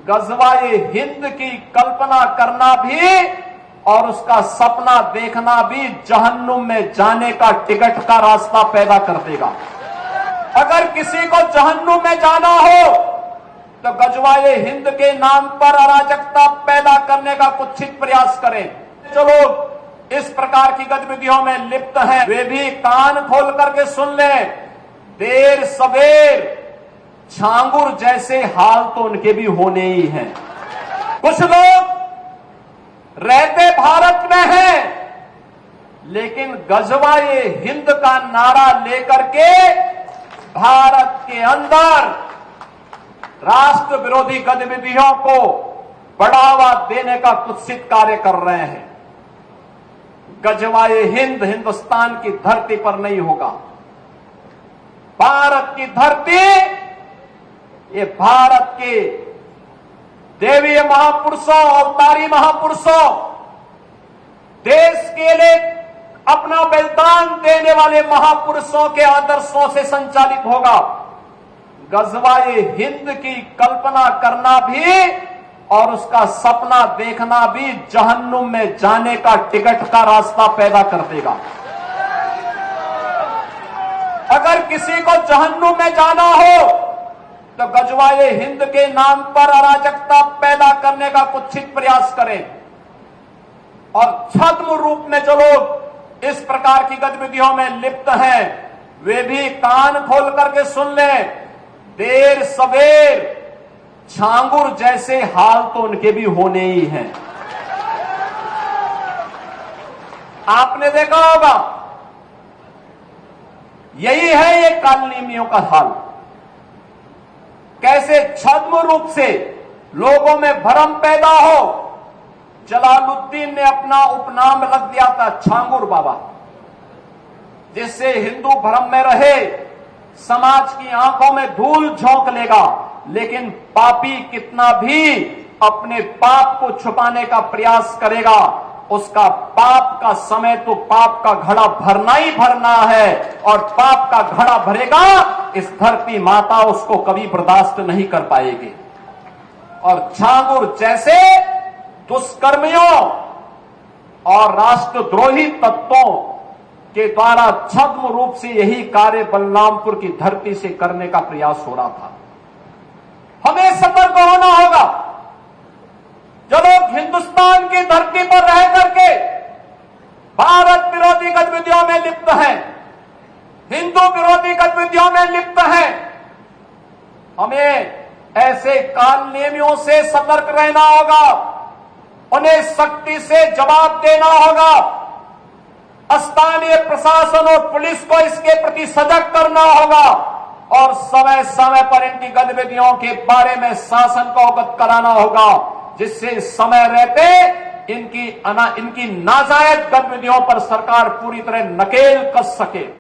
गज़वाए हिंद की कल्पना करना भी और उसका सपना देखना भी जहन्नुम में जाने का टिकट का रास्ता पैदा कर देगा। अगर किसी को जहन्नुम में जाना हो तो गज़वाए हिंद के नाम पर अराजकता पैदा करने का कुत्सित प्रयास करें। जो लोग इस प्रकार की गतिविधियों में लिप्त हैं वे भी कान खोल करके सुन लें, देर सवेर छांगुर जैसे हाल तो उनके भी होने ही हैं। कुछ लोग रहते भारत में हैं लेकिन गज़वाए हिंद का नारा लेकर के भारत के अंदर राष्ट्र विरोधी गतिविधियों को बढ़ावा देने का कुत्सित कार्य कर रहे हैं। गज़वाए हिंद हिंदुस्तान की धरती पर नहीं होगा। भारत की धरती ये भारत के देवीय महापुरुषों, अवतारी महापुरुषों, देश के लिए अपना बलिदान देने वाले महापुरुषों के आदर्शों से संचालित होगा। गज़वाए हिंद की कल्पना करना भी और उसका सपना देखना भी जहन्नुम में जाने का टिकट का रास्ता पैदा कर देगा। अगर किसी को जहन्नुम में जाना हो तो गज़वाए हिंद के नाम पर अराजकता पैदा करने का कुत्सित प्रयास करें और छद्म रूप में जो लोग इस प्रकार की गतिविधियों में लिप्त हैं वे भी कान खोल करके सुन लें, देर सवेर छांगुर जैसे हाल तो उनके भी होने ही हैं। आपने देखा होगा यही है ये कालनेमियों का हाल, कैसे छद्म रूप से लोगों में भ्रम पैदा हो। जलालुद्दीन ने अपना उपनाम रख दिया था छांगुर बाबा, जिससे हिंदू भ्रम में रहे, समाज की आंखों में धूल झोंक लेगा, लेकिन पापी कितना भी अपने पाप को छुपाने का प्रयास करेगा, उसका पाप का समय तो पाप का घड़ा भरना ही भरना है और पाप का घड़ा भरेगा इस धरती माता उसको कभी बर्दाश्त नहीं कर पाएगी। और छांगुर जैसे दुष्कर्मियों और राष्ट्रद्रोही तत्वों के द्वारा छद्म रूप से यही कार्य बलरामपुर की धरती से करने का प्रयास हो रहा था। हमें सतर्क होना होगा। जो लोग हिंदुस्तान की धरती पर रह करके भारत विरोधी गतिविधियों में लिप्त हैं, हिंदू विरोधी गतिविधियों में लिप्त हैं, हमें ऐसे कालनेमियों से सतर्क रहना होगा, उन्हें सख्ती से जवाब देना होगा। स्थानीय प्रशासन और पुलिस को इसके प्रति सजग करना होगा और समय समय पर इनकी गतिविधियों के बारे में शासन को अवगत कराना होगा, जिससे समय रहते इनकी नाजायज गतिविधियों पर सरकार पूरी तरह नकेल कस सके।